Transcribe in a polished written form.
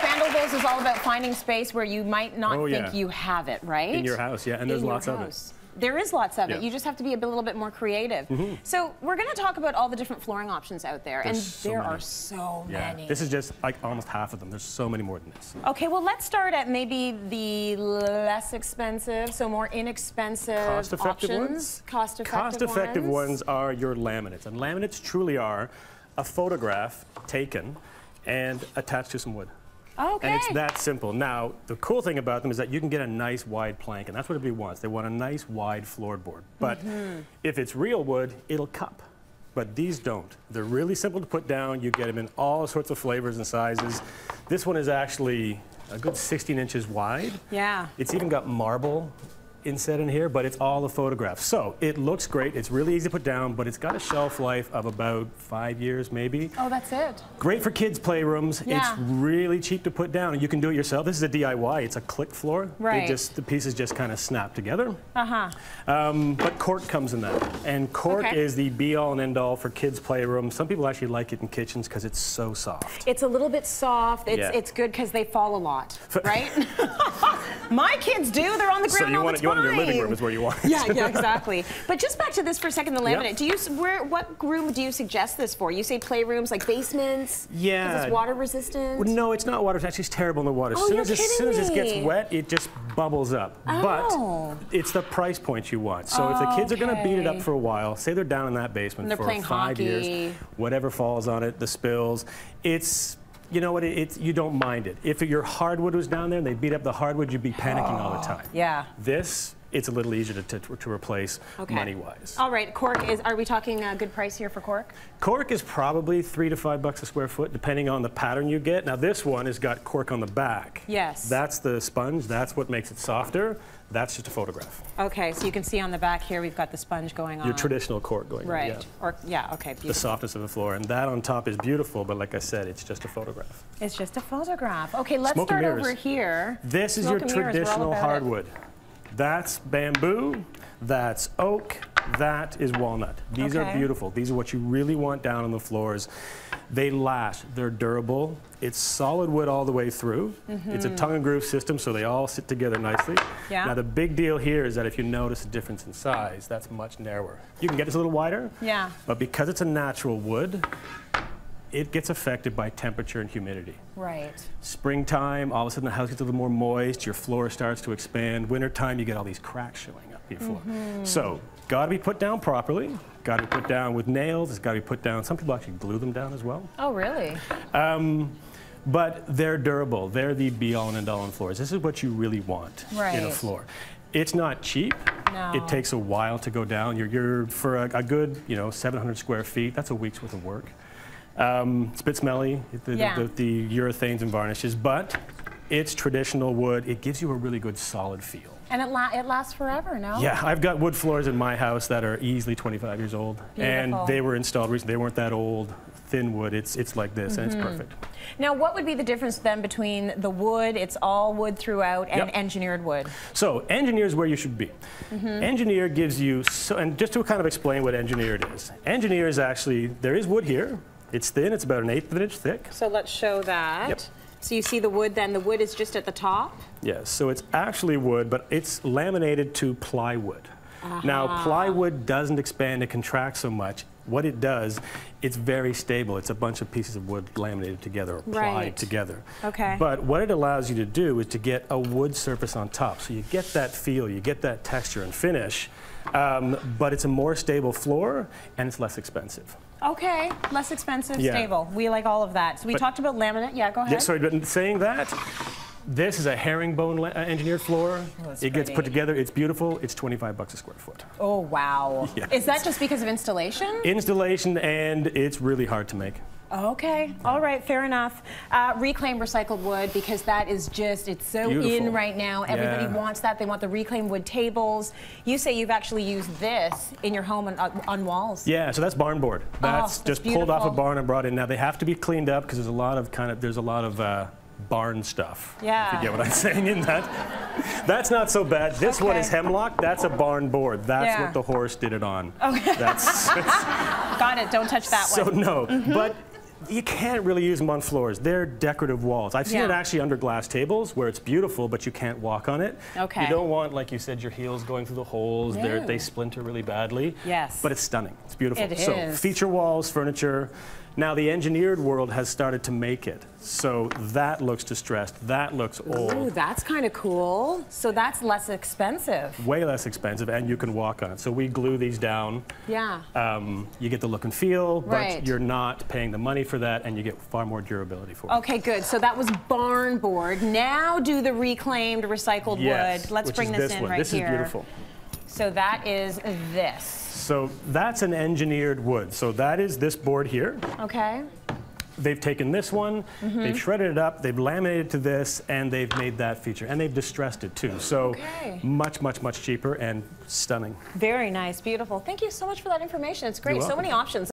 Expandables is all about finding space where you might not think you have it, right? In your house, yeah, and there's lots of it. There is lots of it. You just have to be a little bit more creative. So we're going to talk about all the different flooring options out there, and there are so many. This is just like almost half of them. There's so many more than this. Okay, well, let's start at maybe the less expensive, so more inexpensive cost-effective options. Cost-effective ones are your laminates, and laminates truly are a photograph taken and attached to some wood. Okay. And it's that simple. Now, the cool thing about them is that you can get a nice wide plank, and that's what everybody wants. They want a nice wide floorboard. But if it's real wood, it'll cup. But these don't. They're really simple to put down. You get them in all sorts of flavors and sizes. This one is actually a good 16 inches wide. Yeah. It's even got marble inset in here, but it's all a photograph. So it looks great. It's really easy to put down, but it's got a shelf life of about 5 years, maybe. Oh, that's it. Great for kids' playrooms. Yeah. It's really cheap to put down, and you can do it yourself. This is a DIY. It's a click floor. Right. The pieces just kind of snap together. But cork comes in that, and cork is the be-all and end-all for kids' playrooms. Some people actually like it in kitchens because it's so soft. It's a little bit soft. It's good because they fall a lot, right? My kids do. They're on the ground all the time. Your living room is where you want it. Yeah, exactly. But just back to this for a second, the laminate. What room do you suggest this for? You say playrooms, like basements? Yeah. Because it's water resistant? Well, no, it's not water. It's actually terrible in the water. Oh, as soon as it gets wet, it just bubbles up. Oh. But it's the price point you want. So if the kids are going to beat it up for a while, say they're down in that basement for 5 years, whatever falls on it, the spills, you know what, you don't mind it. If your hardwood was down there and they beat up the hardwood, you'd be panicking all the time. Yeah. This, it's a little easier to replace money-wise. All right, cork are we talking a good price here for cork? Cork is probably $3 to $5 a square foot, depending on the pattern you get. Now this one has got cork on the back. Yes. That's the sponge, that's what makes it softer. That's just a photograph. Okay, so you can see on the back here we've got the sponge going on. Your traditional cork going on, okay, beautiful. The softness of the floor, and that on top is beautiful, but like I said, it's just a photograph. It's just a photograph. Okay, let's start over here. This is your traditional hardwood. That's bamboo, that's oak, that is walnut. These are beautiful. These are what you really want down on the floors. They last, they're durable. It's solid wood all the way through. It's a tongue and groove system, so they all sit together nicely. Yeah. Now the big deal here is that if you notice a difference in size, that's much narrower. You can get this a little wider, but because it's a natural wood, it gets affected by temperature and humidity. Right. Springtime, all of a sudden the house gets a little more moist, your floor starts to expand. Wintertime, you get all these cracks showing up in your floor. So, gotta be put down properly, gotta be put down with nails, it's gotta be put down. Some people actually glue them down as well. Oh, really? But they're durable. They're the be-all and end-all on floors. This is what you really want in a floor. It's not cheap. No. It takes a while to go down. You're for a good, 700 square feet, that's a week's worth of work. It's a bit smelly, the urethanes and varnishes, but it's traditional wood. It gives you a really good solid feel. And it lasts forever, no? Yeah, I've got wood floors in my house that are easily 25 years old. Beautiful. And they were installed recently. They weren't that old. Thin wood, it's like this, and it's perfect. Now, what would be the difference then between the wood, it's all wood throughout, and engineered wood? So, engineered is where you should be. Engineered gives you, and just to kind of explain what engineered is. Engineered is actually, there is wood here. It's thin, it's about 1/8 of an inch thick. So let's show that. Yep. So you see the wood then, the wood is just at the top? Yes, so it's actually wood, but it's laminated to plywood. Now, plywood doesn't expand and contract so much. What it does, it's very stable. It's a bunch of pieces of wood laminated together or plied together. Okay. But what it allows you to do is to get a wood surface on top. So you get that feel, you get that texture and finish, but it's a more stable floor and it's less expensive. Okay, less expensive, stable. We like all of that. So we talked about laminate. Yeah, go ahead. Yeah, sorry, but saying that, this is a herringbone engineered floor. Oh, it gets put together. It's beautiful. It's $25 a square foot. Oh, wow. Yes. Is that just because of installation? Installation, and it's really hard to make. Okay, all right, fair enough. Reclaimed recycled wood, because that is just, it's so in right now. Everybody wants that. They want the reclaimed wood tables. You say you've actually used this in your home on walls. Yeah, so that's barn board. That's just pulled off a barn and brought in. Now they have to be cleaned up because there's a lot of barn stuff. Yeah. If you get what I'm saying in that. That's not so bad. This one is hemlock. That's a barn board. That's what the horse did it on. Okay. Got it. Don't touch that one. So no, but You can't really use them on floors. They're decorative walls. I've seen it actually under glass tables where it's beautiful, but you can't walk on it. Okay. You don't want, like you said, your heels going through the holes. No. They splinter really badly. Yes. But it's stunning. It's beautiful. It so is. feature walls, furniture. Now the engineered world has started to make it. So that looks distressed. That looks old. Ooh, that's kind of cool. So that's less expensive. Way less expensive, and you can walk on it. So we glue these down. Yeah. You get the look and feel, Right. but you're not paying the money for that, and you get far more durability for it. Okay, good. So that was barn board. Now do the reclaimed, recycled wood. Let's bring this in right here. This is beautiful. So that is this. So that's an engineered wood. So that is this board here. Okay. They've taken this one, they've shredded it up, they've laminated to this, and they've made that feature. And they've distressed it too. So much, much, much cheaper and stunning. Very nice, beautiful. Thank you so much for that information. It's great. So many options.